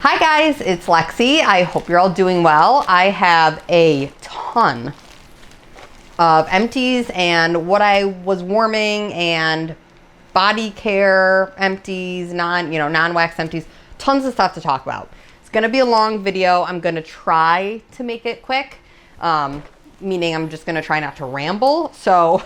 Hi guys, it's Lexi. I hope you're all doing well. I have a ton of empties and what I was warming and body care empties, non-wax empties, tons of stuff to talk about. It's gonna be a long video. I'm gonna try to make it quick, meaning I'm just gonna try not to ramble. So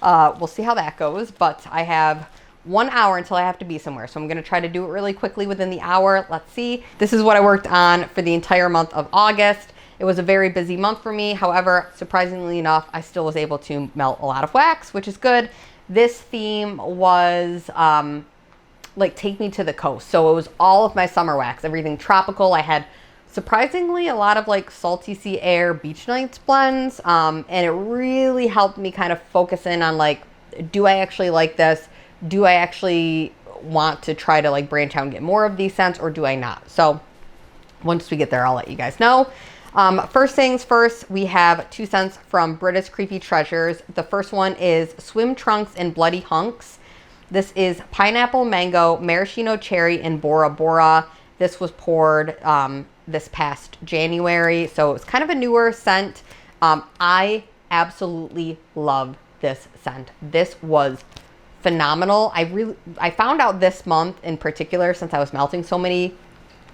we'll see how that goes, but I have 1 hour until I have to be somewhere. So I'm gonna try to do it really quickly within the hour. Let's see. This is what I worked on for the entire month of August. It was a very busy month for me. However, surprisingly enough, I still was able to melt a lot of wax, which is good. This theme was like take me to the coast. So it was all of my summer wax, everything tropical. I had surprisingly a lot of like salty sea air beach nights blends. And it really helped me kind of focus in on like, do I actually like this? Do I actually want to try to like branch out and get more of these scents, or do I not? So once we get there, I'll let you guys know. First things first, we have 2 scents from Brita's Creepy Treasures. The first one is Swim Trunks and Bloody Hunks. This is pineapple, mango, maraschino cherry, and Bora Bora. This was poured this past January, so it's kind of a newer scent. I absolutely love this scent. This was phenomenal. I found out this month in particular, since I was melting so many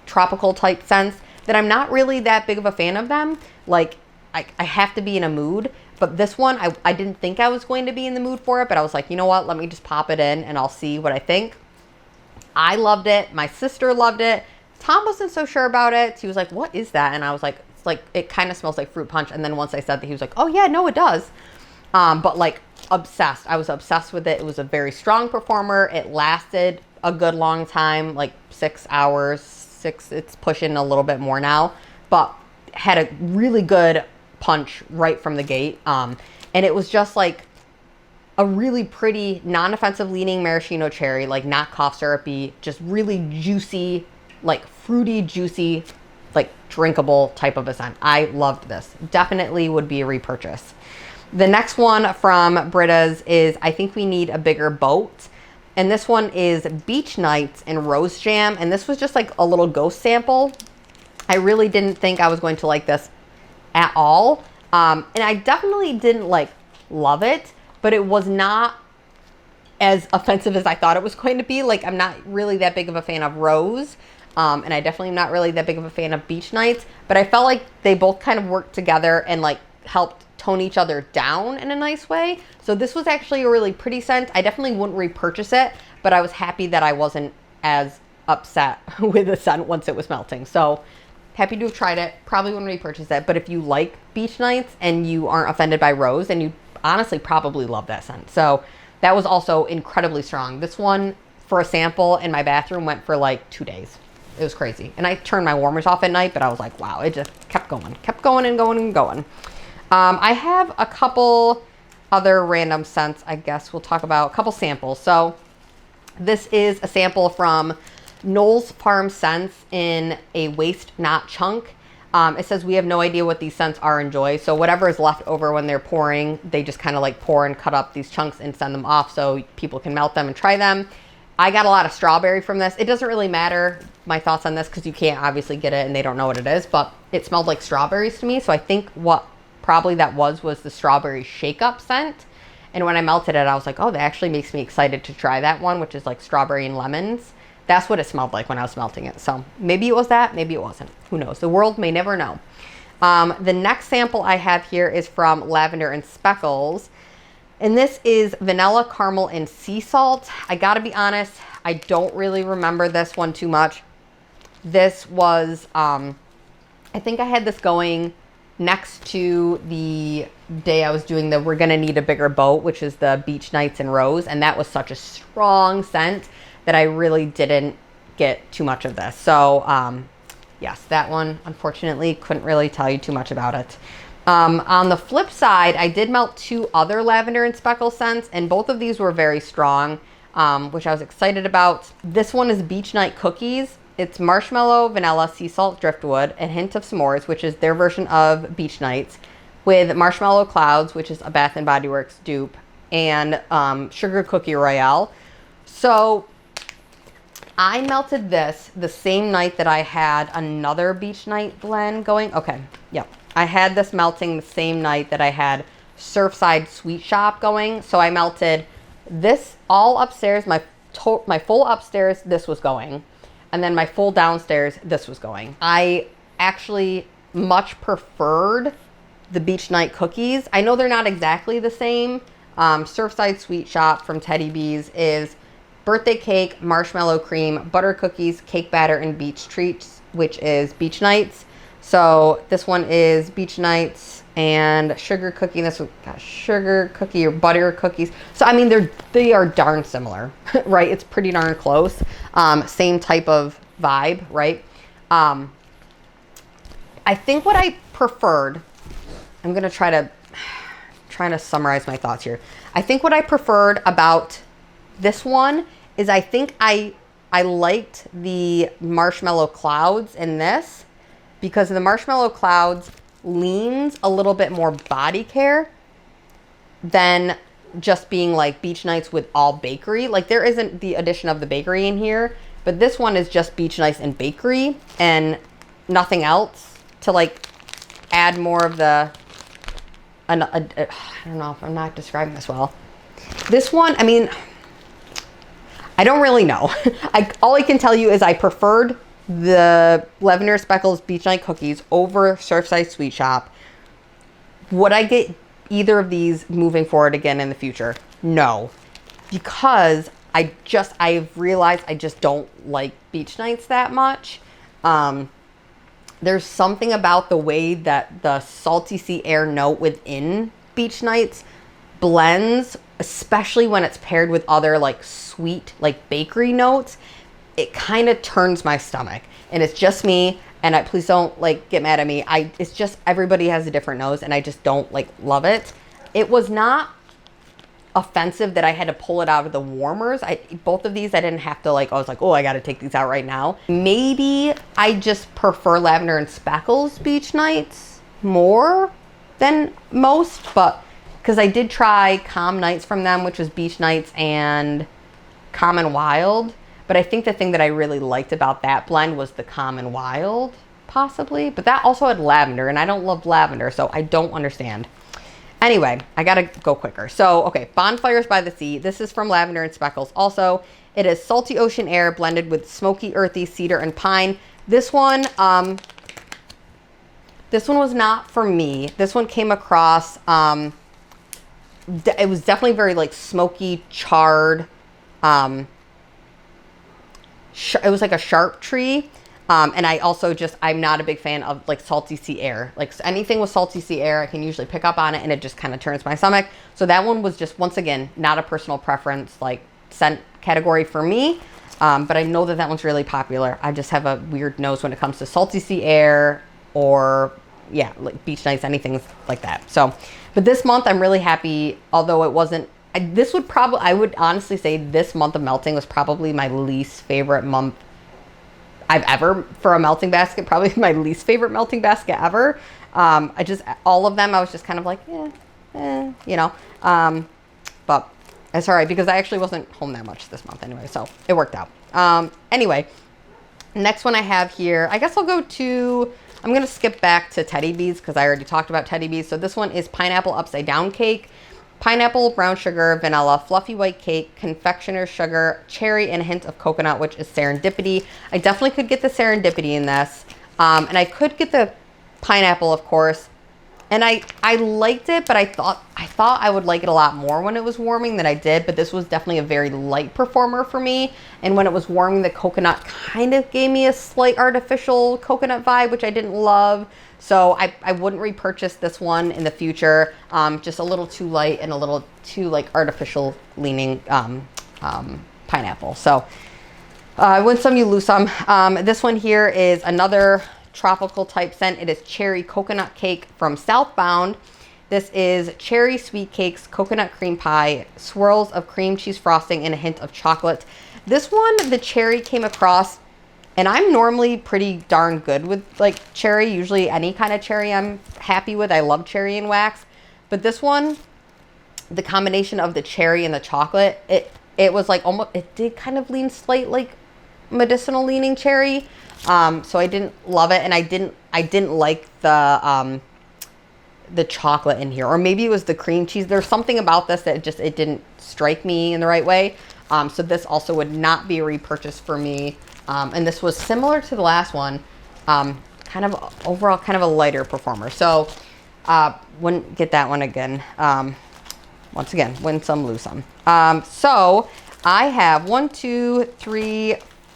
tropical type scents, that I'm not really that big of a fan of them. Like I have to be in a mood, but this one I didn't think I was going to be in the mood for it, but I was like, you know what, let me just pop it in and I'll see what I think. I loved it. My sister loved it. Tom wasn't so sure about it. He was like, what is that? And I was like, it's like, it kind of smells like fruit punch. And then once I said that, he was like, oh yeah, no, it does. But like obsessed. I was obsessed with it. It was a very strong performer. It lasted a good long time, like 6 hours, it's pushing a little bit more now, but had a really good punch right from the gate. And it was just like a really pretty, non-offensive leaning maraschino cherry, like not cough syrupy, just really juicy, like fruity, juicy, like drinkable type of a scent. I loved this. Definitely would be a repurchase. The next one from Brita's is I Think We Need a Bigger Boat. And this one is Beach Nights and Rose Jam. And this was just like a little ghost sample. I really didn't think I was going to like this at all. And I definitely didn't like love it, but it was not as offensive as I thought it was going to be. Like I'm not really that big of a fan of Rose. And I definitely am not really that big of a fan of Beach Nights, but I felt like they both kind of worked together and like helped tone each other down in a nice way. So this was actually a really pretty scent. I definitely wouldn't repurchase it, but I was happy that I wasn't as upset with the scent once it was melting. So happy to have tried it. Probably wouldn't repurchase it, but if you like Beach Nights and you aren't offended by Rose, then you honestly probably love that scent. So that was also incredibly strong. This one for a sample in my bathroom went for like 2 days. It was crazy. And I turned my warmers off at night, but I was like, wow, it just kept going and going and going. I have a couple other random scents, I guess we'll talk about, a couple samples. So this is a sample from Knoll's Farm Scents in a Waste Not Chunk. It says we have no idea what these scents are. Enjoy. So whatever is left over when they're pouring, they just kind of like pour and cut up these chunks and send them off so people can melt them and try them. I got a lot of strawberry from this. It doesn't really matter my thoughts on this because you can't obviously get it and they don't know what it is, but it smelled like strawberries to me. So I think what probably that was the strawberry shake up scent. And when I melted it, I was like, oh, that actually makes me excited to try that one, which is like strawberry and lemons. That's what it smelled like when I was melting it. So maybe it was that, maybe it wasn't. Who knows? The world may never know. The next sample I have here is from Lavender and Speckles. And this is vanilla, caramel, and sea salt. I gotta be honest, I don't really remember this one too much. This was, I think I had this going next to the day I was doing the We're Gonna Need a Bigger Boat, which is the Beach Nights and Rose. And that was such a strong scent that I really didn't get too much of this. So yes, that one, unfortunately, couldn't really tell you too much about it. On the flip side, I did melt 2 other Lavender and Speckle scents, and both of these were very strong, which I was excited about. This one is Beach Night Cookies. It's marshmallow, vanilla, sea salt, driftwood, a hint of s'mores, which is their version of Beach Nights, with marshmallow clouds, which is a Bath & Body Works dupe, and sugar cookie royale. So I melted this the same night that I had another beach night blend going. Okay, yep. I had this melting the same night that I had Surfside Sweet Shop going. So I melted this all upstairs, my full upstairs, this was going. And then my full downstairs, this was going. I actually much preferred the beach night cookies. I know they're not exactly the same. Surfside Sweet Shop from Teddy B's is birthday cake, marshmallow cream, butter cookies, cake batter, and beach treats, which is beach nights. So this one is beach nights and sugar cookie. And this one got sugar cookie or butter cookies. So I mean, they are darn similar, right? It's pretty darn close. Same type of vibe, right? I think what I preferred, I'm gonna trying to summarize my thoughts here. I think what I preferred about this one is I think I liked the marshmallow clouds in this because the marshmallow clouds leans a little bit more body care than just being like beach nights with all bakery. Like there isn't the addition of the bakery in here, but this one is just beach nights and bakery and nothing else to like add more of the, I don't know if I'm not describing this well. This one, I mean, I don't really know. All I can tell you is I preferred the Lavender Speckles Beach Night Cookies over Surfside Sweet Shop. Would I get either of these moving forward again in the future? No. Because I've realized I just don't like beach nights that much. There's something about the way that the salty sea air note within beach nights blends, especially when it's paired with other like sweet, like bakery notes. It kind of turns my stomach, and it's just me. And please don't like get mad at me. It's just everybody has a different nose, and I just don't like love it. It was not offensive that I had to pull it out of the warmers. Both of these I didn't have to like, I was like, oh, I got to take these out right now. Maybe I just prefer Lavender and Speckles beach nights more than most, but because I did try Calm Nights from them, which was beach nights and Calm and Wild. But I think the thing that I really liked about that blend was the Calm and Wild, possibly. But that also had lavender, and I don't love lavender, so I don't understand. Anyway, I gotta go quicker. So, okay, Bonfires by the Sea. This is from Lavender and Speckles. Also, it is salty ocean air blended with smoky, earthy cedar and pine. This one was not for me. This one came across, it was definitely very like smoky, charred. It was like a sharp tree. And I also I'm not a big fan of like salty sea air. Like anything with salty sea air, I can usually pick up on it and it just kind of turns my stomach. So that one was just, once again, not a personal preference, like scent category for me. But I know that one's really popular. I just have a weird nose when it comes to salty sea air or yeah, like beach nights, anything like that. So, but this month I'm really happy, although it wasn't, I would honestly say this month of melting was probably my least favorite month I've ever, for a melting basket, probably my least favorite melting basket ever. All of them, I was just kind of like, you know. But it's all right because I actually wasn't home that much this month anyway, so it worked out. Anyway, next one I have here, I guess I'm going to skip back to Teddy B's because I already talked about Teddy B's. So this one is Pineapple Upside Down Cake. Pineapple, brown sugar, vanilla, fluffy white cake, confectioner's sugar, cherry, and a hint of coconut, which is serendipity. I definitely could get the serendipity in this. And I could get the pineapple, of course. And I liked it, but I thought I would like it a lot more when it was warming than I did. But this was definitely a very light performer for me. And when it was warming, the coconut kind of gave me a slight artificial coconut vibe, which I didn't love. So I wouldn't repurchase this one in the future. Just a little too light and a little too like artificial leaning pineapple. So win some, you lose some. This one here is another tropical type scent. It is Cherry Coconut Cake from Southbound. This is cherry sweet cakes, coconut cream pie, swirls of cream cheese frosting, and a hint of chocolate. This one, the cherry came across, and I'm normally pretty darn good with like cherry. Usually any kind of cherry I'm happy with. I love cherry and wax. But this one, the combination of the cherry and the chocolate, it was like almost, it did kind of lean slight like medicinal leaning cherry. So I didn't love it, and I didn't like the chocolate in here, or maybe it was the cream cheese. There's something about this that it didn't strike me in the right way. So this also would not be a repurchase for me. And this was similar to the last one, kind of overall kind of a lighter performer. So wouldn't get that one again. Once again, win some, lose some. So I have 1, 2, 3,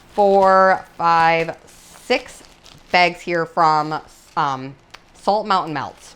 4, 5, 6 bags here from Salt Mountain Melts.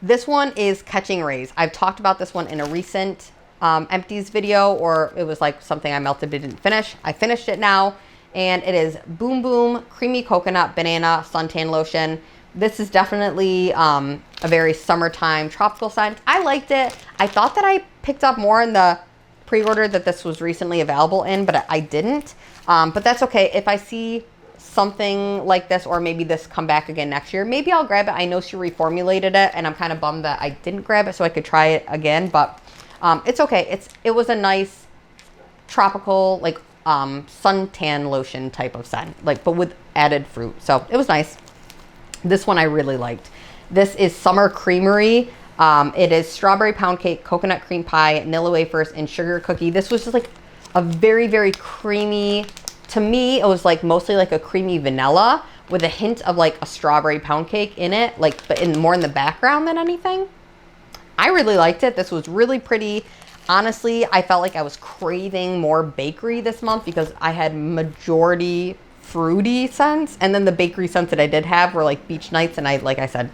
This one is Catching Rays. I've talked about this one in a recent empties video, or it was like something I melted but didn't finish. I finished it now, and it is Boom Boom Creamy Coconut Banana Suntan Lotion. This is definitely a very summertime tropical scent. I liked it. I thought that I picked up more in the pre-order that this was recently available in, but I didn't. But that's okay. If I see something like this, or maybe this come back again next year, maybe I'll grab it. I know she reformulated it, and I'm kind of bummed that I didn't grab it so I could try it again, but it's okay. It was a nice tropical, like suntan lotion type of scent, like, but with added fruit. So it was nice. This one I really liked. This is Summer Creamery. It is strawberry pound cake, coconut cream pie, vanilla wafers, and sugar cookie. This was just like a very, very creamy. To me, it was like mostly like a creamy vanilla with a hint of like a strawberry pound cake in it, like, but more in the background than anything. I really liked it. This was really pretty. Honestly, I felt like I was craving more bakery this month because I had majority fruity scents, and then the bakery scents that I did have were like beach nights, and I, like I said,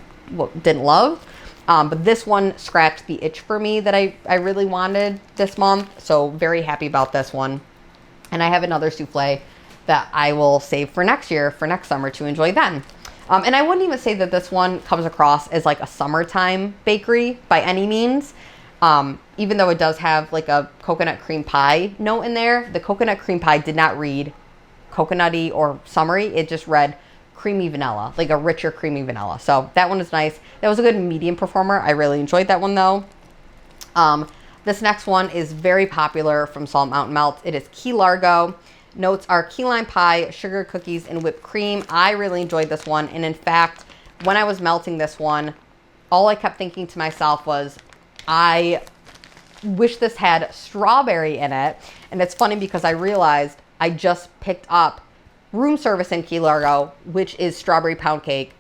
didn't love. But this one scratched the itch for me that I really wanted this month. So very happy about this one. And I have another souffle that I will save for next year, for next summer, to enjoy then. And I wouldn't even say that this one comes across as like a summertime bakery by any means. Even though it does have like a coconut cream pie note in there, the coconut cream pie did not read coconutty or summery. It just read creamy vanilla, like a richer creamy vanilla. So that one is nice. That was a good medium performer. I really enjoyed that one though. This next one is very popular from Salt Mountain Melts. It is Key Largo. Notes are key lime pie, sugar cookies, and whipped cream. I really enjoyed this one. And in fact, when I was melting this one, all I kept thinking to myself was, I wish this had strawberry in it. And it's funny because I realized I just picked up room service in Key Largo, which is strawberry pound cake,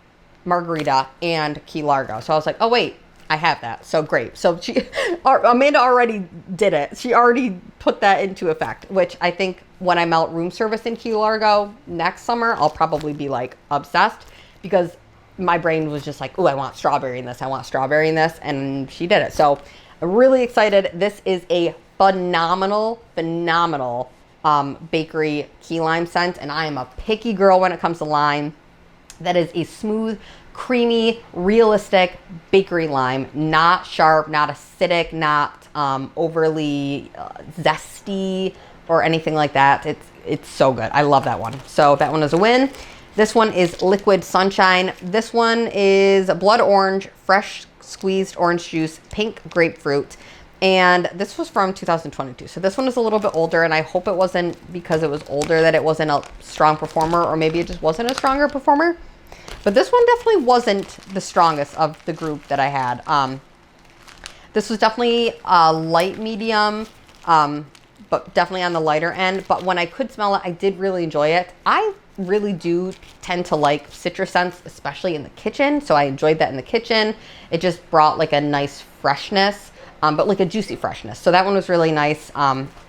margarita, and Key Largo. So I was like, oh wait, I have that. So great. So Amanda already did it. She already put that into effect, which I think when I melt room service in Key Largo next summer, I'll probably be like obsessed, because my brain was just like, oh, I want strawberry in this. I want strawberry in this. And she did it. So I'm really excited. This is a phenomenal bakery key lime scent. And I am a picky girl when it comes to lime. That is a smooth, creamy, realistic bakery lime, not sharp, not acidic, not overly zesty or anything like that. It's so good. I love that one. So that one is a win. This one is Liquid Sunshine. This one is blood orange, fresh squeezed orange juice, pink grapefruit. And this was from 2022. So this one is a little bit older, and I hope it wasn't because it was older that it wasn't a strong performer, or maybe it just wasn't a stronger performer. But this one definitely wasn't the strongest of the group that I had. This was definitely a light medium, but definitely on the lighter end. But when I could smell it, I did really enjoy it. I really do tend to like citrus scents, especially in the kitchen. So I enjoyed that in the kitchen. It just brought like a nice freshness, but like a juicy freshness. So that one was really nice.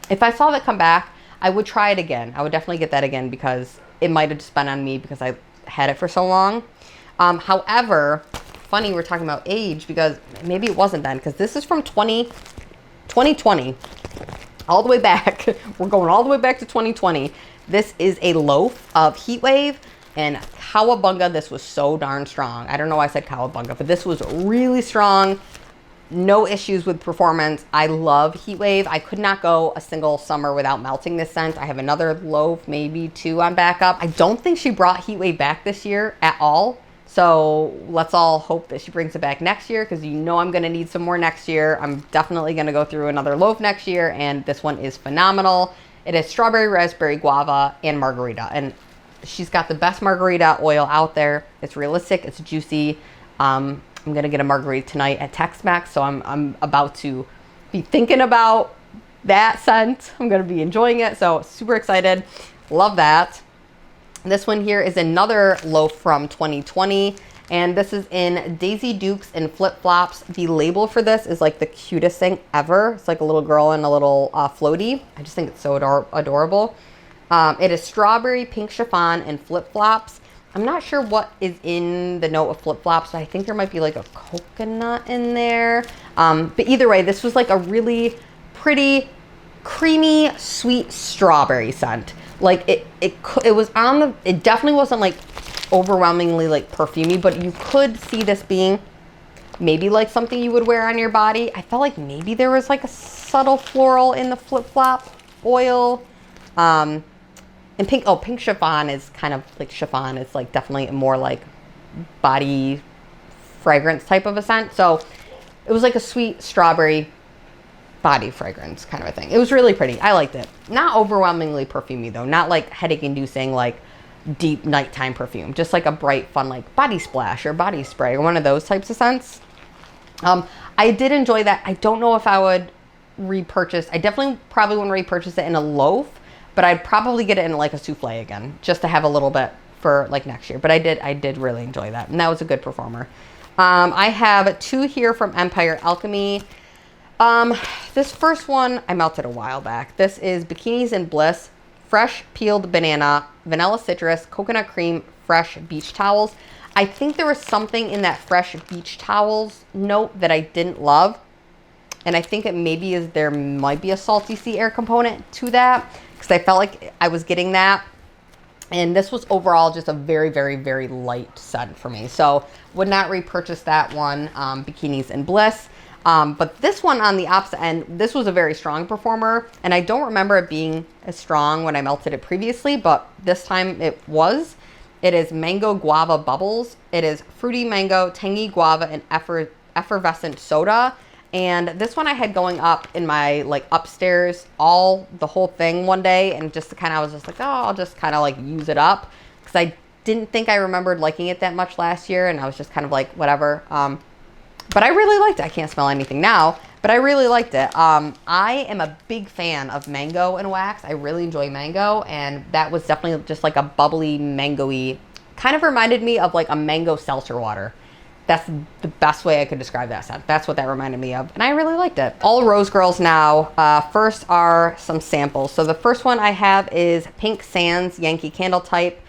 If I saw that come back, I would try it again. I would definitely get that again, because it might have just been on me because I had it for so long. However, funny we're talking about age, because maybe it wasn't then, because this is from 2020, all the way back. We're going all the way back to 2020. This is a loaf of Heatwave, and cowabunga, this was so darn strong. I don't know why I said cowabunga, but this was really strong. No issues with performance. I love Heatwave. I could not go a single summer without melting this scent. I have another loaf, maybe 2 on backup. I don't think she brought Heatwave back this year at all. So let's all hope that she brings it back next year, because you know I'm going to need some more next year. I'm definitely going to go through another loaf next year, and this one is phenomenal. It is strawberry, raspberry, guava, and margarita. And she's got the best margarita oil out there. It's realistic. It's juicy. I'm going to get a margarita tonight at Tex-Mex. So I'm about to be thinking about that scent. I'm going to be enjoying it. So super excited. Love that. This one here is another loaf from 2020. And this is in Daisy Dukes and Flip Flops. The label for this is like the cutest thing ever. It's like a little girl in a little floaty. I just think it's so adorable. It is strawberry, pink chiffon, and Flip Flops. I'm not sure what is in the note of Flip Flops. I think there might be like a coconut in there. But either way, this was like a really pretty, creamy, sweet strawberry scent. Like it was on the, it definitely wasn't like overwhelmingly like perfumey, but you could see this being maybe like something you would wear on your body. I felt like maybe there was like a subtle floral in the Flip Flop oil. And pink chiffon is kind of like chiffon. It's like definitely more like body fragrance type of a scent. So it was like a sweet strawberry body fragrance kind of a thing. It was really pretty. I liked it. Not overwhelmingly perfumey though. Not like headache inducing, like deep nighttime perfume. Just like a bright, fun, like body splash or body spray or one of those types of scents. I did enjoy that. I don't know if I would repurchase. I definitely probably wouldn't repurchase it in a loaf, but I'd probably get it in like a souffle again, just to have a little bit for like next year. But I did really enjoy that. And that was a good performer. I have two here from Empire Alchemy. This first one I melted a while back. This is Bikinis and Bliss, fresh peeled banana, vanilla citrus, coconut cream, fresh beach towels. I think there was something in that fresh beach towels note that I didn't love. And I think it maybe is, there might be a salty sea air component to that, because I felt like I was getting that. And this was overall just a very, very, very light scent for me. So would not repurchase that one, Bikinis and Bliss. But this one on the opposite end, this was a very strong performer. And I don't remember it being as strong when I melted it previously, but this time it was. It is Mango Guava Bubbles. It is fruity mango, tangy guava, and effervescent soda. And this one I had going up in my like upstairs, the whole thing one day, and just kind of, I was just like, oh, I'll just kind of like use it up, because I didn't think I remembered liking it that much last year, and I was just kind of like, whatever. But I really liked it. I can't smell anything now, but I really liked it. I am a big fan of mango and wax. I really enjoy mango, and that was definitely just like a bubbly, mango-y, kind of reminded me of like a mango seltzer water. That's the best way I could describe that scent. That's what that reminded me of, and I really liked it. All Rose Girls now. First are some samples. So the first one I have is Pink Sands Yankee Candle Type.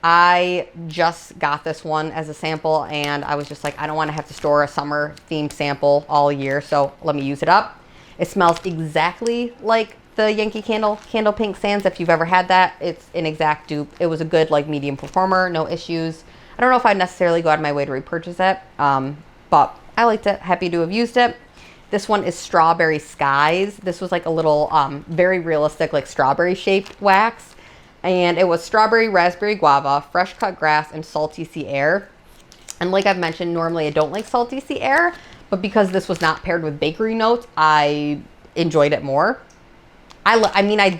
I just got this one as a sample, and I was just like, I don't want to have to store a summer themed sample all year, so let me use it up. It smells exactly like the Yankee Candle Pink Sands. If you've ever had that, it's an exact dupe. It was a good like medium performer, no issues. I don't know if I'd necessarily go out of my way to repurchase it, but I liked it. Happy to have used it. This one is Strawberry Skies. This was like a little very realistic like strawberry shaped wax. And it was strawberry, raspberry, guava, fresh cut grass, and salty sea air. And like I've mentioned, normally I don't like salty sea air, but because this was not paired with bakery notes, I enjoyed it more. I mean, I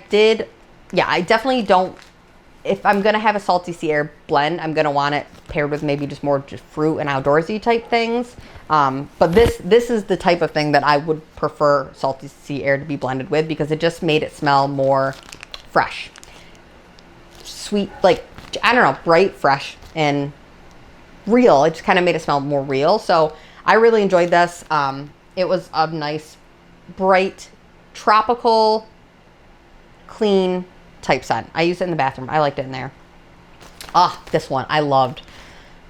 definitely don't, if I'm going to have a salty sea air blend, I'm going to want it paired with maybe just more just fruit and outdoorsy type things. But this is the type of thing that I would prefer salty sea air to be blended with, because it just made it smell more fresh. Sweet, like, I don't know, bright, fresh, and real. It just kind of made it smell more real. So I really enjoyed this. It was a nice, bright, tropical, clean type scent. I used it in the bathroom. I liked it in there. This one I loved.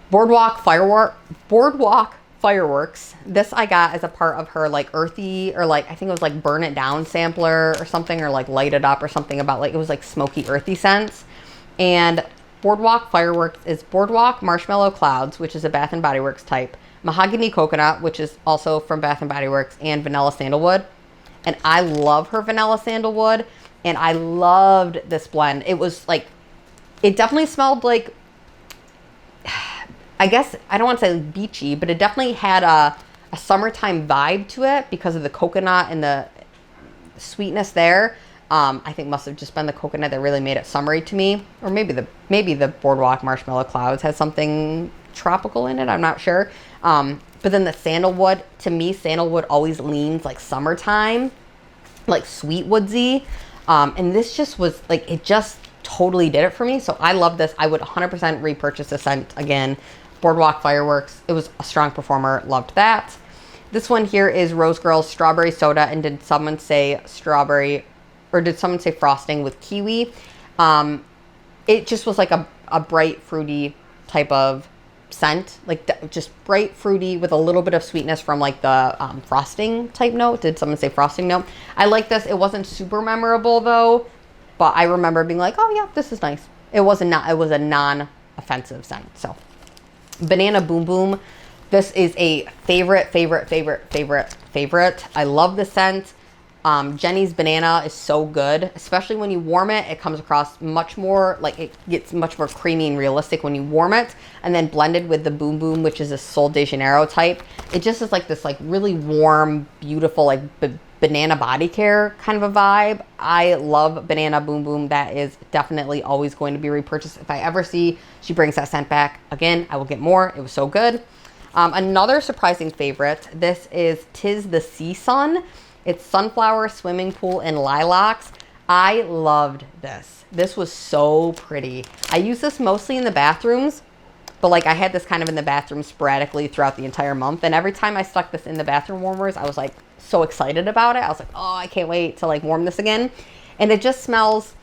Boardwalk Fireworks. This I got as a part of her like earthy, or like I think it was like Burn It Down sampler or something, or like Light It Up or something, about like it was like smoky earthy scents. And Boardwalk Fireworks is Boardwalk Marshmallow Clouds, which is a Bath & Body Works type, Mahogany Coconut, which is also from Bath & Body Works, and Vanilla Sandalwood. And I love her Vanilla Sandalwood, and I loved this blend. It was like, it definitely smelled like, I guess, I don't want to say beachy, but it definitely had a summertime vibe to it because of the coconut and the sweetness there. I think must have just been the coconut that really made it summery to me. Or maybe the Boardwalk Marshmallow Clouds has something tropical in it. I'm not sure. But then the sandalwood, to me, sandalwood always leans like summertime, like sweet woodsy. And this just was like, it just totally did it for me. So I love this. I would 100% repurchase the scent again. Boardwalk Fireworks. It was a strong performer. Loved that. This one here is Rose Girl's Strawberry Soda. And did someone say strawberry, or did someone say frosting with kiwi? It just was like a bright, fruity type of scent. Like just bright, fruity with a little bit of sweetness from like the frosting type note. Did someone say frosting note? I like this. It wasn't super memorable though. But I remember being like, oh yeah, this is nice. It was a non-offensive scent. So Banana Boom Boom. This is a favorite. I love the scent. Jenny's Banana is so good, especially when you warm it. It comes across much more, like it gets much more creamy and realistic when you warm it. And then blended with the Boom Boom, which is a Sol de Janeiro type. It just is like this like really warm, beautiful, like banana body care kind of a vibe. I love Banana Boom Boom. That is definitely always going to be repurchased. If I ever see she brings that scent back again, I will get more. It was so good. Another surprising favorite. This is Tis the Sea Sun. It's Sunflower, Swimming Pool, and Lilacs. I loved this. This was so pretty. I use this mostly in the bathrooms, but like I had this kind of in the bathroom sporadically throughout the entire month. And every time I stuck this in the bathroom warmers, I was like so excited about it. I was like, oh, I can't wait to like warm this again. And it just smells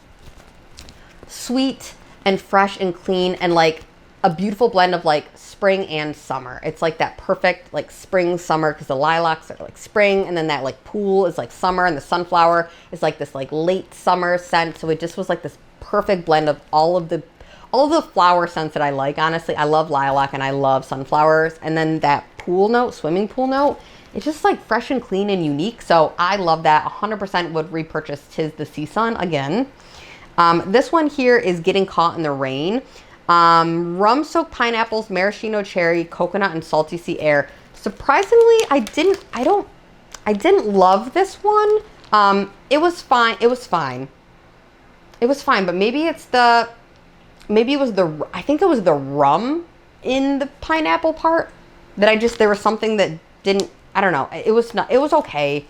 sweet and fresh and clean and like a beautiful blend of like spring and summer. It's like that perfect like spring summer because the lilacs are like spring, and then that like pool is like summer, and the sunflower is like this like late summer scent. So it just was like this perfect blend of all of the flower scents that I like. Honestly, I love lilac and I love sunflowers, and then that pool note, swimming pool note, it's just like fresh and clean and unique. So I love that. 100% would repurchase Tis the Sea Sun again. This one here is Getting Caught in the Rain. Rum-soaked pineapples, maraschino cherry, coconut, and salty sea air. Surprisingly, I didn't love this one. It was fine. But maybe it was I think it was the rum in the pineapple part that there was something that didn't, I don't know. It was okay.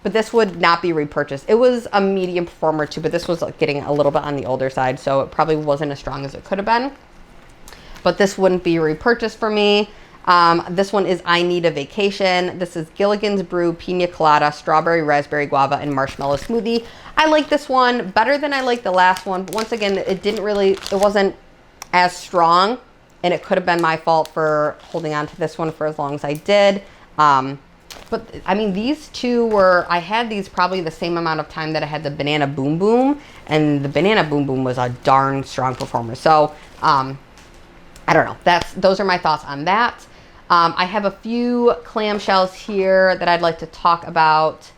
But this would not be repurchased. It was a medium performer too, but this was like getting a little bit on the older side, so it probably wasn't as strong as it could have been. But this wouldn't be repurchased for me. This one is I Need a Vacation. This is Gilligan's Brew, Pina Colada, Strawberry, Raspberry, Guava, and Marshmallow Smoothie. I like this one better than I like the last one, but once again, it wasn't as strong, and it could have been my fault for holding on to this one for as long as I did. But I mean, these two I had these probably the same amount of time that I had the Banana Boom Boom, and the Banana Boom Boom was a darn strong performer. So, I don't know. Those are my thoughts on that. I have a few clamshells here that I'd like to talk about.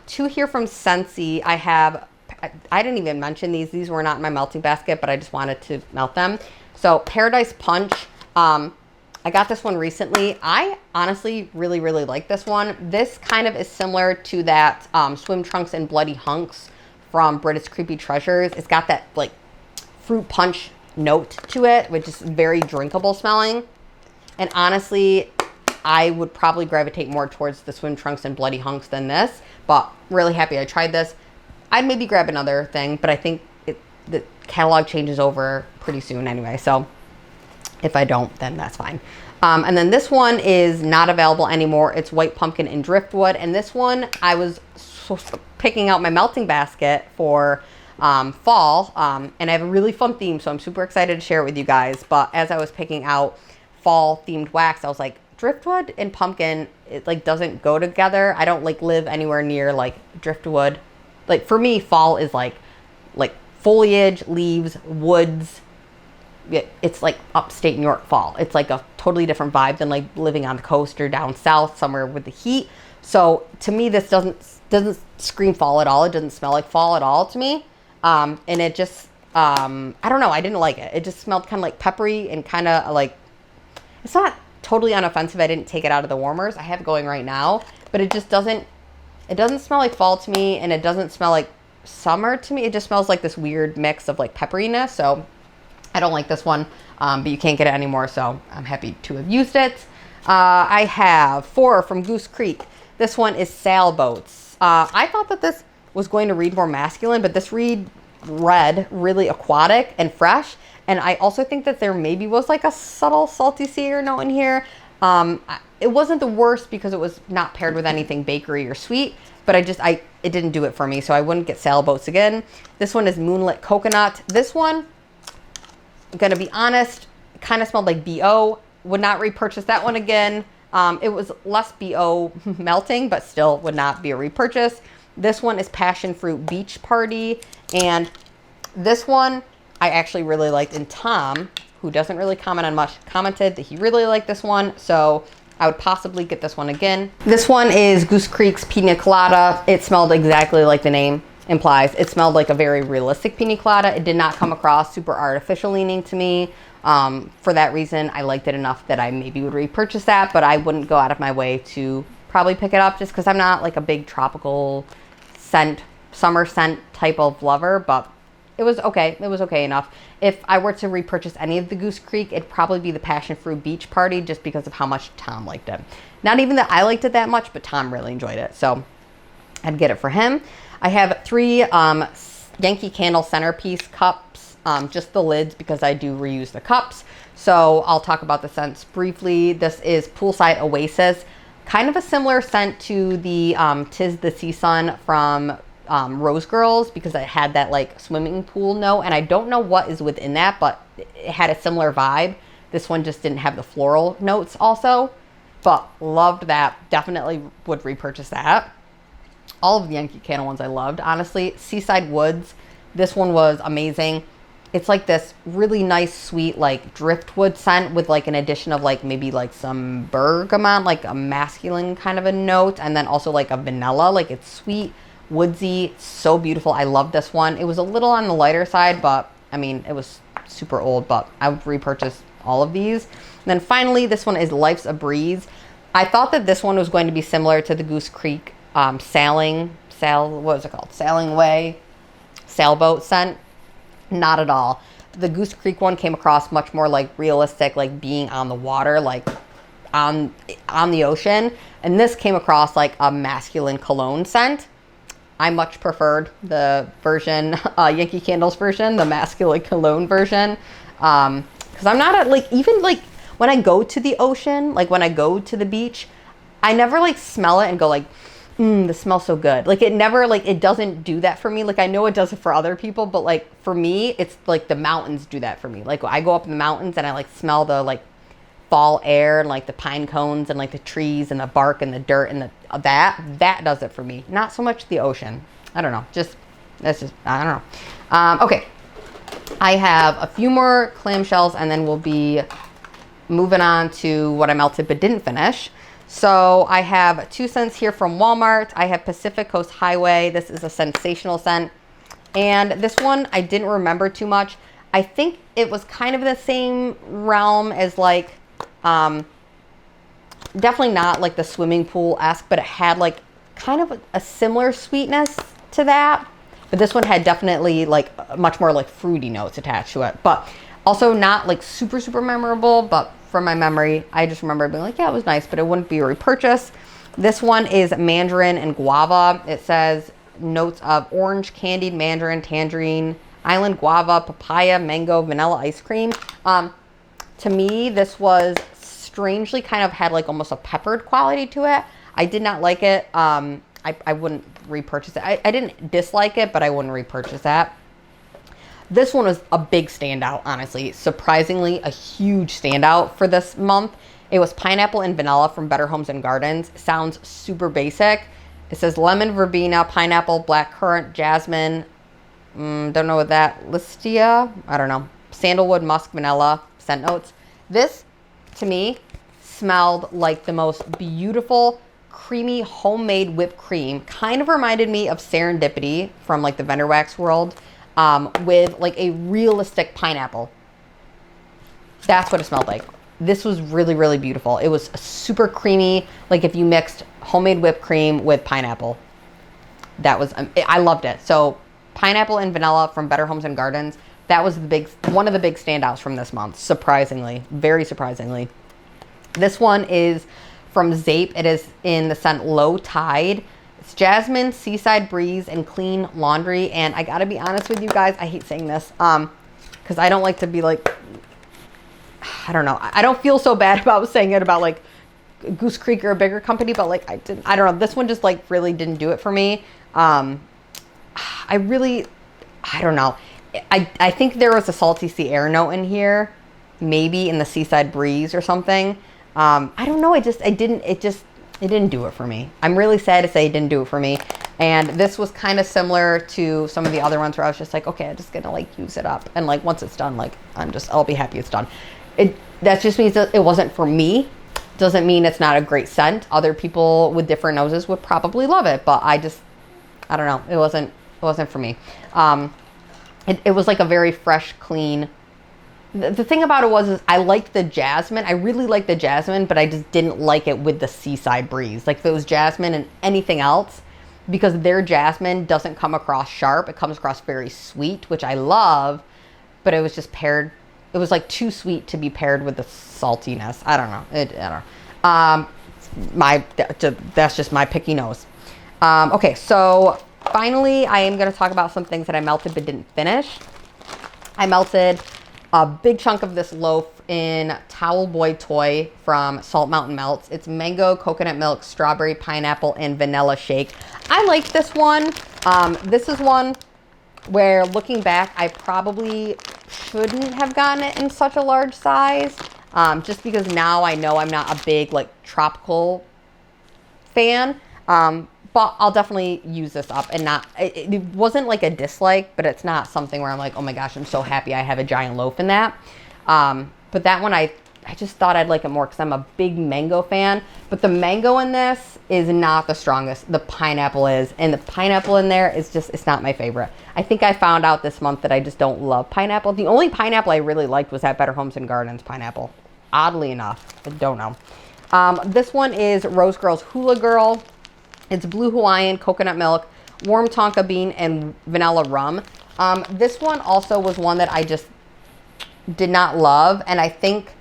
Two here from Scentsy. I didn't even mention these. These were not in my melting basket, but I just wanted to melt them. So Paradise Punch. I got this one recently. I honestly really, really like this one. This kind of is similar to that Swim Trunks and Bloody Hunks from Brita's Creepy Treasures. It's got that like fruit punch note to it, which is very drinkable smelling. And honestly, I would probably gravitate more towards the Swim Trunks and Bloody Hunks than this, but really happy I tried this. I'd maybe grab another thing, but I think the catalog changes over pretty soon anyway, so if I don't, then that's fine. And then this one is not available anymore. It's White Pumpkin and Driftwood. And this one, I was picking out my melting basket for fall. And I have a really fun theme, so I'm super excited to share it with you guys. But as I was picking out fall themed wax, I was like, Driftwood and pumpkin, it like doesn't go together. I don't like live anywhere near like Driftwood. Like for me, fall is like foliage, leaves, woods. It's like upstate New York fall. It's like a totally different vibe than like living on the coast or down south somewhere with the heat. So to me, this doesn't scream fall at all. It doesn't smell like fall at all to me. And it just, I don't know. I didn't like it. It just smelled kind of like peppery and kind of like, it's not totally unoffensive. I didn't take it out of the warmers. I have it going right now, but it just doesn't It doesn't smell like fall to me, and it doesn't smell like summer to me. It just smells like this weird mix of like pepperiness. So I don't like this one, but you can't get it anymore, so I'm happy to have used it. I have 4 from Goose Creek. This one is Sailboats. I thought that this was going to read more masculine, but this read really aquatic and fresh. And I also think that there maybe was like a subtle salty sea note in here. It wasn't the worst because it was not paired with anything bakery or sweet, but it didn't do it for me, so I wouldn't get Sailboats again. This one is Moonlit Coconut. This one, I'm gonna be honest, kind of smelled like BO. Would not repurchase that one again. It was less BO melting, but still would not be a repurchase. This one is Passion Fruit Beach Party, and this one I actually really liked, and Tom, who doesn't really comment on much, commented that he really liked this one, so I would possibly get this one again. This one is Goose Creek's Pina Colada. It smelled exactly like the name implies. It smelled like a very realistic pina colada. It did not come across super artificial leaning to me. For that reason, I liked it enough that I maybe would repurchase that, but I wouldn't go out of my way to probably pick it up just because I'm not like a big tropical scent, summer scent type of lover, but it was okay. It was okay enough. If I were to repurchase any of the Goose Creek, it'd probably be the Passion Fruit Beach Party just because of how much Tom liked it. Not even that I liked it that much, but Tom really enjoyed it. So I'd get it for him. I have 3 Yankee Candle centerpiece cups, just the lids because I do reuse the cups. So I'll talk about the scents briefly. This is Poolside Oasis. Kind of a similar scent to the Tis the Sea Sun from Rose Girls because it had that like swimming pool note, and I don't know what is within that, but it had a similar vibe. This one just didn't have the floral notes also, but loved that. Definitely would repurchase that. All of the Yankee Candle ones I loved, honestly. Seaside Woods, this one was amazing. It's like this really nice, sweet, like driftwood scent with like an addition of like maybe like some bergamot, like a masculine kind of a note, and then also like a vanilla, like it's sweet, woodsy, so beautiful. I love this one. It was a little on the lighter side, but I mean, it was super old, but I would repurchase all of these. And then finally, this one is Life's a Breeze. I thought that this one was going to be similar to the Goose Creek Sailing Way sailboat scent. Not at all. The Goose Creek one came across much more like realistic, like being on the water, like on the ocean. And this came across like a masculine cologne scent. I much preferred the version, Yankee Candle's version, the masculine cologne version. Because I'm not even when I go to the ocean, like when I go to the beach, I never like smell it and go like, this smells so good. Like it never, it doesn't do that for me. Like I know it does it for other people, but like for me, it's like the mountains do that for me. Like I go up in the mountains and I like smell the like fall air and like the pine cones and like the trees and the bark and the dirt and that does it for me. Not so much the ocean. I don't know. I don't know. Okay. I have a few more clamshells and then we'll be moving on to what I melted but didn't finish. So I have 2 scents here from Walmart. I have Pacific Coast Highway. This is a sensational scent. And this one I didn't remember too much. I think it was kind of the same realm as like, definitely not like the swimming pool-esque, but it had like kind of a similar sweetness to that. But this one had definitely like much more like fruity notes attached to it. But also not like super, super memorable, but from my memory, I just remember being like, yeah, it was nice, but it wouldn't be a repurchase. This one is Mandarin and Guava. It says notes of orange, candied mandarin, tangerine, island guava, papaya, mango, vanilla ice cream. To me, this was strangely kind of had like almost a peppered quality to it. I did not like it. I wouldn't repurchase it. I didn't dislike it, but I wouldn't repurchase that. This one was a big standout, honestly. Surprisingly, a huge standout for this month. It was pineapple and vanilla from Better Homes and Gardens. Sounds super basic. It says lemon, verbena, pineapple, blackcurrant, jasmine. Don't know what that. Listia? I don't know. Sandalwood, musk, vanilla, scent notes. This, to me, smelled like the most beautiful, creamy, homemade whipped cream. Kind of reminded me of Serendipity from like the Vendor Wax world. With like a realistic pineapple. That's what it smelled like. This was really, really beautiful. It was super creamy, like if you mixed homemade whipped cream with pineapple. that was, I loved it. So pineapple and vanilla from Better Homes and Gardens. That was one of the big standouts from this month, surprisingly, very surprisingly. This one is from Zape. It is in the scent Low Tide. It's jasmine, seaside breeze, and clean laundry. And I gotta be honest with you guys, I hate saying this, because I don't like to be like, I don't know. I don't feel so bad about saying it about like Goose Creek or a bigger company, but like I don't know. This one just like really didn't do it for me. I don't know. I think there was a salty sea air note in here, maybe in the seaside breeze or something. I don't know. It didn't do it for me. I'm really sad to say it didn't do it for me. And this was kind of similar to some of the other ones where I was just like, okay, I'm just gonna like use it up, and like once it's done, like I'll be happy it's done. That just means that it wasn't for me. Doesn't mean it's not a great scent. Other people with different noses would probably love it, but I don't know. It wasn't for me. It was like a very fresh, clean. The thing about it is I liked the jasmine. I really liked the jasmine, but I just didn't like it with the seaside breeze. Like if it was jasmine and anything else, because their jasmine doesn't come across sharp. It comes across very sweet, which I love, but it was just paired. It was like too sweet to be paired with the saltiness. I don't know. That's just my picky nose. Okay, so finally, I am going to talk about some things that I melted but didn't finish. I melted a big chunk of this loaf in Towel Boy Toy from Salt Mountain Melts. It's mango, coconut milk, strawberry, pineapple, and vanilla shake. I like this one. This is one where, looking back, I probably shouldn't have gotten it in such a large size, just because now I know I'm not a big like tropical fan. But I'll definitely use this up, and it wasn't like a dislike, but it's not something where I'm like, oh my gosh, I'm so happy I have a giant loaf in that. But that one, I just thought I'd like it more because I'm a big mango fan. But the mango in this is not the strongest. The pineapple is, and the pineapple in there is just, it's not my favorite. I think I found out this month that I just don't love pineapple. The only pineapple I really liked was that Better Homes and Gardens pineapple. Oddly enough, I don't know. This one is Rose Girl's Hula Girl. It's Blue Hawaiian, coconut milk, warm tonka bean, and vanilla rum. This one also was one that I just did not love, and I think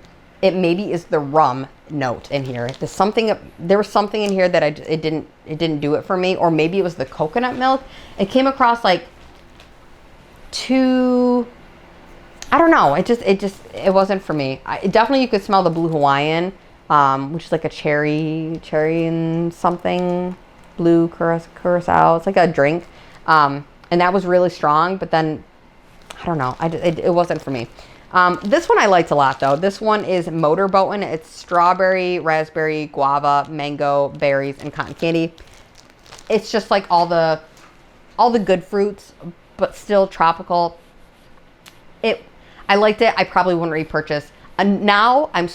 it maybe is the rum note in here. There was something in here that it didn't do it for me, or maybe it was the coconut milk. It came across like too, I don't know. It wasn't for me. Definitely you could smell the Blue Hawaiian, which is like a cherry and something. Blue curacao. It's like a drink. And that was really strong, but then, I don't know. It wasn't for me. This one I liked a lot, though. This one is Motorboatin'. It's strawberry, raspberry, guava, mango, berries, and cotton candy. It's just like all the good fruits, but still tropical. I liked it. I probably wouldn't repurchase. And now I'm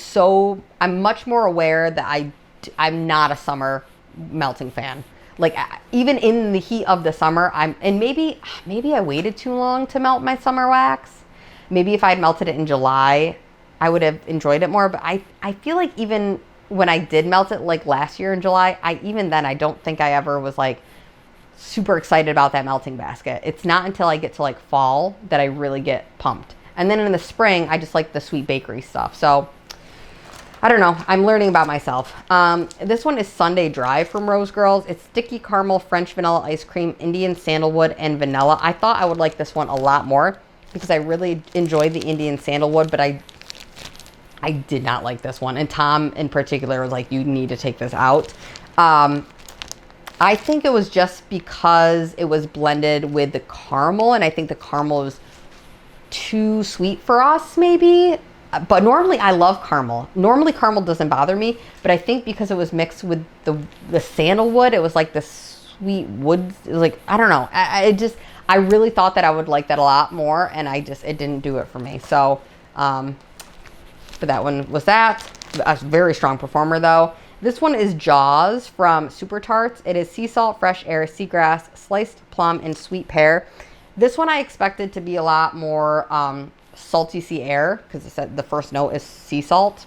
much more aware that I'm not a summer melting fan. Like even in the heat of the summer, and maybe I waited too long to melt my summer wax. Maybe if I had melted it in July, I would have enjoyed it more. But I feel like even when I did melt it, like last year in July, even then I don't think I ever was like super excited about that melting basket. It's not until I get to like fall that I really get pumped. And then in the spring, I just like the sweet bakery stuff. So I don't know. I'm learning about myself. This one is Sunday Drive from Rose Girls. It's sticky caramel, French vanilla ice cream, Indian sandalwood, and vanilla. I thought I would like this one a lot more because I really enjoyed the Indian sandalwood, but I did not like this one. And Tom in particular was like, you need to take this out. I think it was just because it was blended with the caramel, and I think the caramel was too sweet for us, maybe. But normally I love caramel. Normally caramel doesn't bother me, but I think because it was mixed with the sandalwood, it was like the sweet wood. It was like, I don't know. I really thought that I would like that a lot more, and it didn't do it for me. So, but that one was that. A very strong performer though. This one is Jaws from Super Tarts. It is sea salt, fresh air, seagrass, sliced plum, and sweet pear. This one I expected to be a lot more salty sea air because it said the first note is sea salt.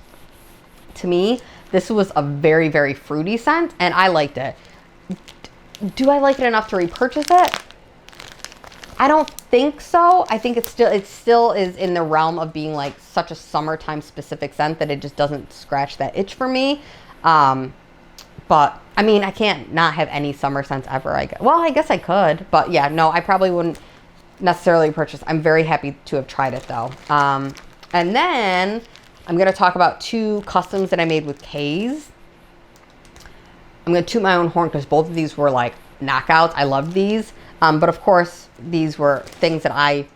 To me, this was a very, very fruity scent, and I liked it. Do I like it enough to repurchase it? I don't think so. I think it still is in the realm of being like such a summertime specific scent that it just doesn't scratch that itch for me. But I mean, I can't not have any summer scents ever. Well, I guess I could, but yeah, no, I probably wouldn't necessarily purchase. I'm very happy to have tried it though. And then I'm going to talk about 2 customs that I made with K's. I'm going to toot my own horn because both of these were like knockouts. I loved these. But of course, these were things that I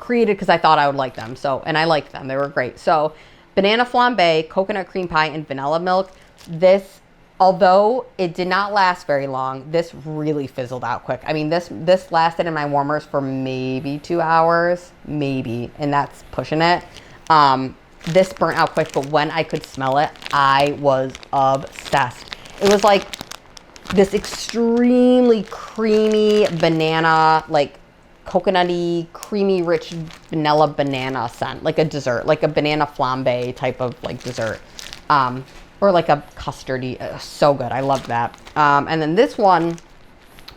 created because I thought I would like them. So, and I liked them. They were great. So, banana flambe, coconut cream pie, and vanilla milk. This, although it did not last very long, this really fizzled out quick. I mean, this lasted in my warmers for maybe 2 hours, maybe, and that's pushing it. This burnt out quick, but when I could smell it, I was obsessed. It was like this extremely creamy banana, like coconutty, creamy, rich vanilla banana scent, like a dessert, like a banana flambe type of like dessert, or like a custardy. So good. I loved that. And then this one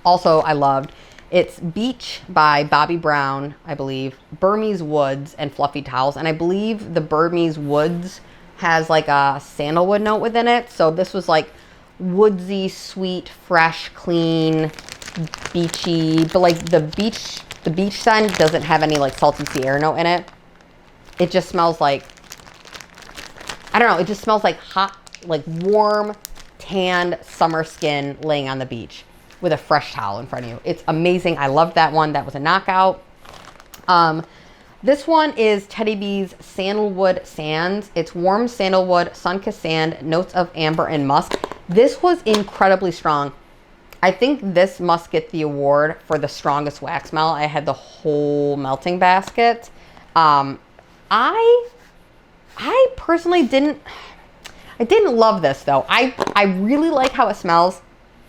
also I loved. It's Beach by Bobbi Brown, I believe, Burmese Woods, and Fluffy Towels. And I believe the Burmese Woods has like a sandalwood note within it. So this was like woodsy, sweet, fresh, clean, beachy, but like the beach scent doesn't have any like salty sea air note in it. It just smells like, I don't know, it just smells like hot, like warm, tanned summer skin laying on the beach with a fresh towel in front of you. It's amazing. I loved that one. That was a knockout. This one is Teddy B's Sandalwood Sands. It's warm sandalwood, sun-kissed sand, notes of amber and musk. This was incredibly strong. I think this must get the award for the strongest wax smell. I had the whole melting basket. I personally didn't love this though. I really like how it smells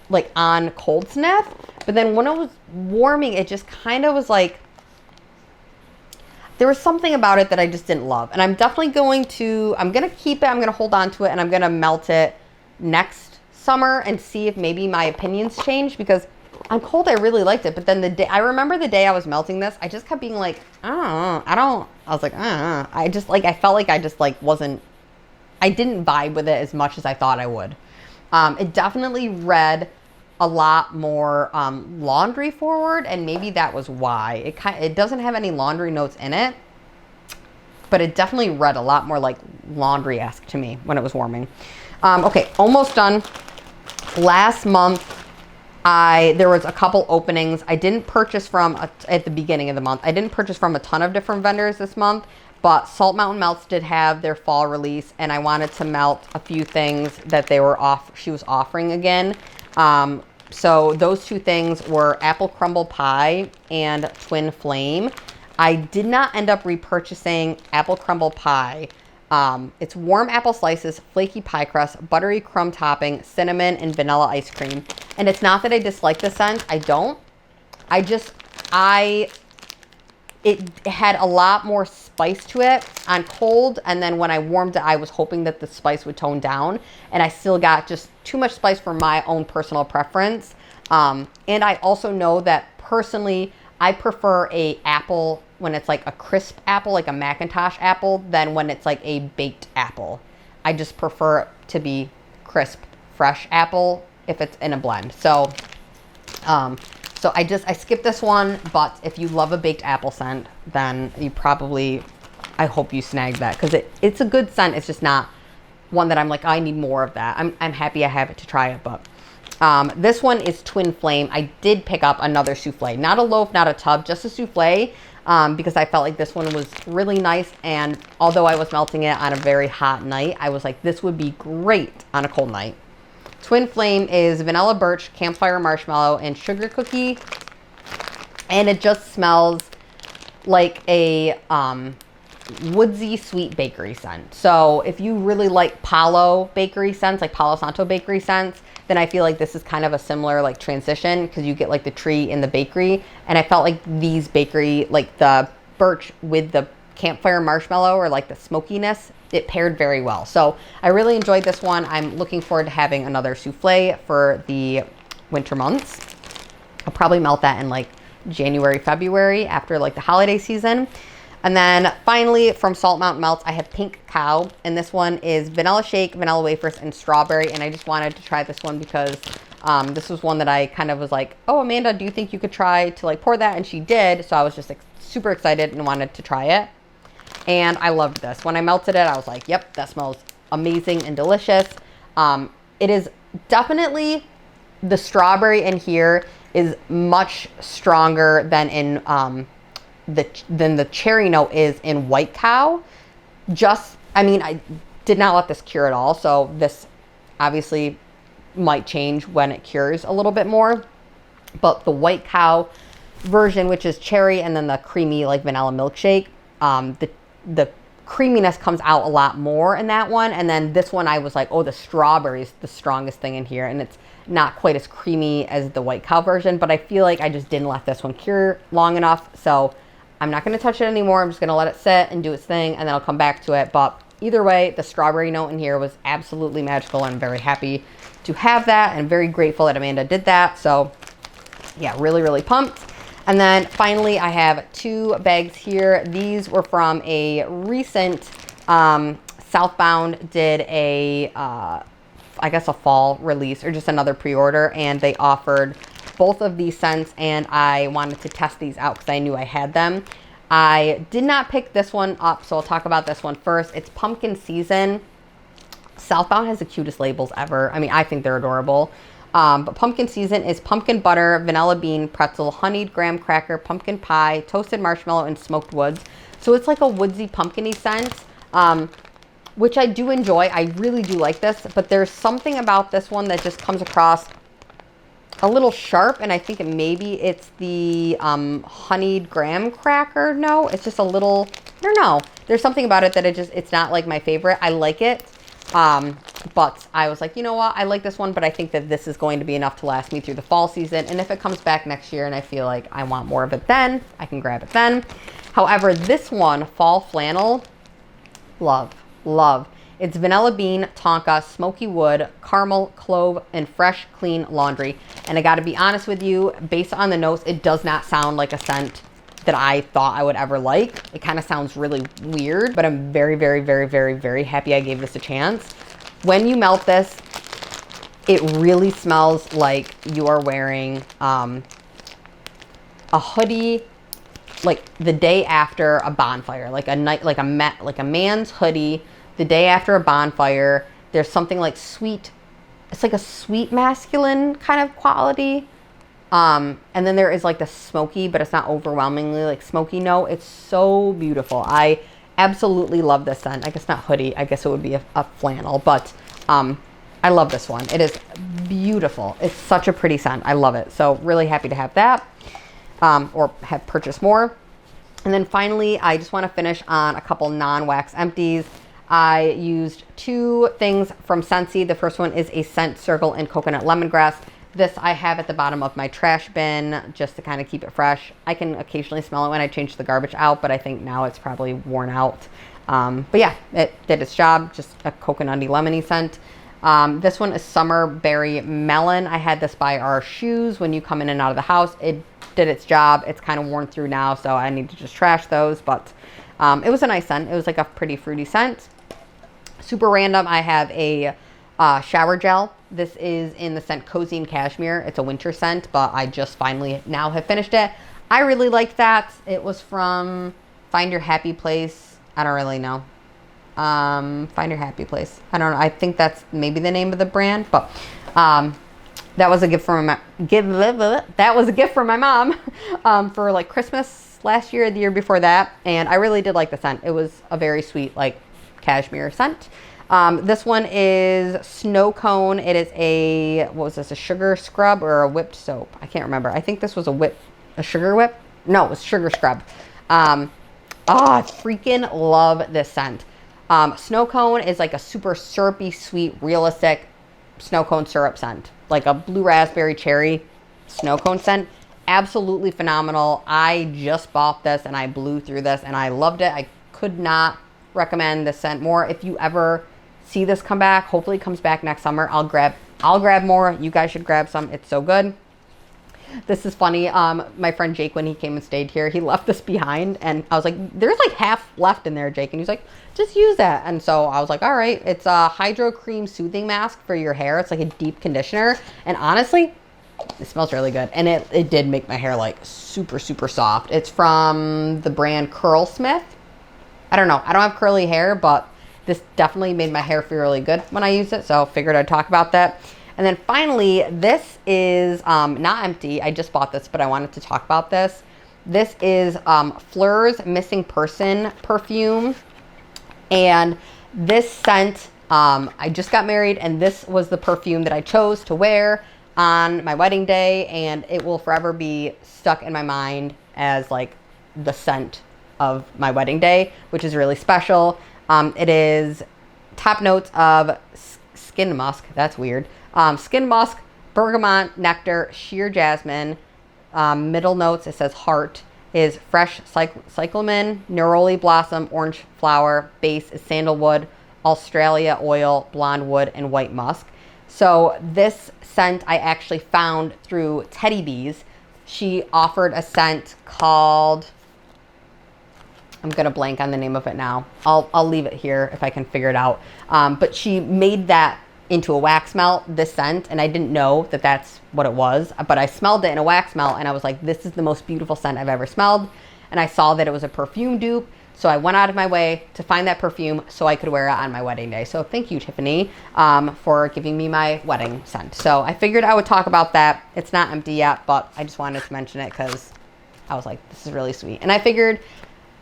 like on cold sniff, but then when it was warming, it just kind of was like, there was something about it that I just didn't love. And I'm definitely I'm going to keep it. I'm going to hold on to it, and I'm going to melt it next summer and see if maybe my opinions change, because on cold, I really liked it. But then I remember the day I was melting this, I just kept being like, I was like, I felt like I just like I didn't vibe with it as much as I thought I would. It definitely read a lot more laundry forward, and maybe that was why. It doesn't have any laundry notes in it, but it definitely read a lot more like laundry-esque to me when it was warming. Okay, almost done. Last month, there was a couple openings. I didn't purchase from, at the beginning of the month, I didn't purchase from a ton of different vendors this month, but Salt Mountain Melts did have their fall release, and I wanted to melt a few things that she was offering again. So those 2 things were Apple Crumble Pie and Twinflame. I did not end up repurchasing Apple Crumble Pie. It's warm apple slices, flaky pie crust, buttery crumb topping, cinnamon, and vanilla ice cream. And it's not that I dislike the scent. I don't. It had a lot more spice to it on cold, and then when I warmed it, I was hoping that the spice would tone down, and I still got just too much spice for my own personal preference. And I also know that personally, I prefer a apple when it's like a crisp apple, like a Macintosh apple, than when it's like a baked apple. I just prefer it to be crisp, fresh apple if it's in a blend. So I skipped this one, but if you love a baked apple scent, then I hope you snag that, because it's a good scent. It's just not one that I'm like, I need more of that. I'm happy I have it to try it, but this one is Twinflame. I did pick up another souffle, not a loaf, not a tub, just a souffle, because I felt like this one was really nice, and although I was melting it on a very hot night, I was like, this would be great on a cold night. Twinflame is vanilla birch, campfire marshmallow, and sugar cookie. And it just smells like a woodsy sweet bakery scent. So if you really like Palo bakery scents, like Palo Santo bakery scents, then I feel like this is kind of a similar like transition, because you get like the tree in the bakery. And I felt like these bakery, like the birch with the campfire marshmallow, or like the smokiness, it paired very well. So I really enjoyed this one. I'm looking forward to having another souffle for the winter months. I'll probably melt that in like January, February after like the holiday season. And then finally from Salt Mountain Melts, I have Pink Cow. And this one is vanilla shake, vanilla wafers, and strawberry. And I just wanted to try this one because this was one that I kind of was like, oh, Amanda, do you think you could try to like pour that? And she did. So I was just like super excited and wanted to try it. And I loved this. When I melted it, I was like, yep, that smells amazing and delicious. It is definitely, the strawberry in here is much stronger than in the cherry note is in White Cow. I mean, I did not let this cure at all, so this obviously might change when it cures a little bit more. But the White Cow version, which is cherry and then the creamy like vanilla milkshake, the creaminess comes out a lot more in that one. And then this one, I was like, oh, the strawberry is the strongest thing in here, and it's not quite as creamy as the White Cow version, but I feel like I just didn't let this one cure long enough, so I'm not going to touch it anymore. I'm just going to let it sit and do its thing, and then I'll come back to it. But either way, the strawberry note in here was absolutely magical, and I'm very happy to have that, and very grateful that Amanda did that. So yeah, really, really pumped. And then finally, I have 2 bags here. These were from a recent Southbound did a, I guess a fall release or just another pre-order, and they offered both of these scents, and I wanted to test these out because I knew I had them. I did not pick this one up, so I'll talk about this one first. It's Pumpkin Season. Southbound has the cutest labels ever. I mean, I think they're adorable. But Pumpkin Season is pumpkin butter, vanilla bean, pretzel, honeyed graham cracker, pumpkin pie, toasted marshmallow, and smoked woods. So it's like a woodsy, pumpkin-y scent, which I do enjoy. I really do like this, but there's something about this one that just comes across a little sharp, and I think maybe it's the honeyed graham cracker. No, it's just a little, I don't know. There's something about it that it's not like my favorite. I like it. But I was like, you know what? I like this one, but I think that this is going to be enough to last me through the fall season. And if it comes back next year and I feel like I want more of it then, I can grab it then. However, this one, Fall Flannel, love, love. It's vanilla bean, tonka, smoky wood, caramel, clove, and fresh, clean laundry. And I gotta be honest with you, based on the notes, it does not sound like a scent that I thought I would ever like. It kind of sounds really weird, but I'm very, very, very, very, very happy I gave this a chance. When you melt this, it really smells like you are wearing a hoodie, like the day after a bonfire, like a man's hoodie the day after a bonfire. There's something like sweet, it's like a sweet masculine kind of quality. And then there is like the smoky, but it's not overwhelmingly like smoky note. It's so beautiful. I absolutely love this scent. I guess not hoodie. I guess it would be a flannel, but I love this one. It is beautiful. It's such a pretty scent. I love it. So really happy to have that, or have purchased more. And then finally, I just want to finish on a couple non-wax empties. I used 2 things from Scentsy. The first one is a scent circle in coconut lemongrass. This I have at the bottom of my trash bin just to kind of keep it fresh. I can occasionally smell it when I change the garbage out, but I think now it's probably worn out. But yeah, it did its job, just a coconutty lemony scent. This one is Summer Berry Melon. I had this by our shoes when you come in and out of the house. It did its job. It's kind of worn through now, so I need to just trash those, but it was a nice scent. It was like a pretty fruity scent. Super random, I have a shower gel. This is in the scent Cozy and Cashmere. It's a winter scent, but I just finally now have finished it. I really liked that. It was from Find Your Happy Place. I don't really know. Find Your Happy Place. I don't know. I think that's maybe the name of the brand, but that was a gift from my mom for like Christmas last year, the year before that, and I really did like the scent. It was a very sweet like cashmere scent. This one is Snow Cone. It is a, what was this, a sugar scrub or a whipped soap? I can't remember. I think this was a sugar whip. No, it was sugar scrub. I freaking love this scent. Snow Cone is like a super syrupy, sweet, realistic snow cone syrup scent. Like a blue raspberry cherry snow cone scent. Absolutely phenomenal. I just bought this and I blew through this and I loved it. I could not recommend this scent more. If you ever see this come back, hopefully it comes back next summer, I'll grab I'll grab more. You guys should grab some. It's so good. This is funny. My friend Jake, when he came and stayed here, he left this behind, and I was like, there's like half left in there, Jake. And he's like, just use that. And so I was like, all right. It's a hydro cream soothing mask for your hair. It's like a deep conditioner. And honestly, it smells really good. And it did make my hair like super, super soft. It's from the brand Curlsmith. I don't know. I don't have curly hair, but this definitely made my hair feel really good when I used it. So figured I'd talk about that. And then finally, this is not empty. I just bought this, but I wanted to talk about this. This is Fleur's Missing Person perfume. And this scent, I just got married, and this was the perfume that I chose to wear on my wedding day. And it will forever be stuck in my mind as like the scent of my wedding day, which is really special. It is top notes of skin musk. That's weird. Skin musk, bergamot, nectar, sheer jasmine. Middle notes, it says heart, is fresh cyclamen, neroli blossom, orange flower. Base is sandalwood, Australia oil, blonde wood, and white musk. So this scent I actually found through Teddy Bees. She offered a scent called, I'm gonna blank on the name of it now. I'll leave it here if I can figure it out. But she made that into a wax melt, this scent, and I didn't know that that's what it was, but I smelled it in a wax melt, and I was like, this is the most beautiful scent I've ever smelled. And I saw that it was a perfume dupe, so I went out of my way to find that perfume so I could wear it on my wedding day. So thank you, Tiffany, for giving me my wedding scent. So I figured I would talk about that. It's not empty yet, but I just wanted to mention it because I was like, this is really sweet. And I figured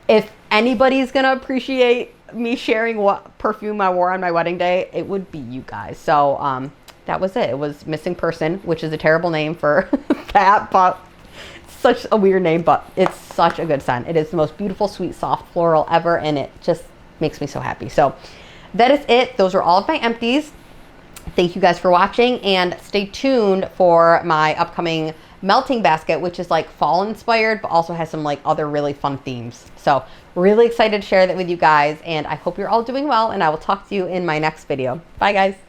if anybody's gonna appreciate me sharing what perfume I wore on my wedding day, it would be you guys. So that was it. It was Missing Person, which is a terrible name for that, but it's such a weird name, but it's such a good scent. It is the most beautiful, sweet, soft floral ever, and it just makes me so happy. So that is it. Those are all of my empties. Thank you guys for watching, and stay tuned for my upcoming melting basket, which is like fall inspired, but also has some like other really fun themes. So really excited to share that with you guys, and I hope you're all doing well, and I will talk to you in my next video. Bye guys.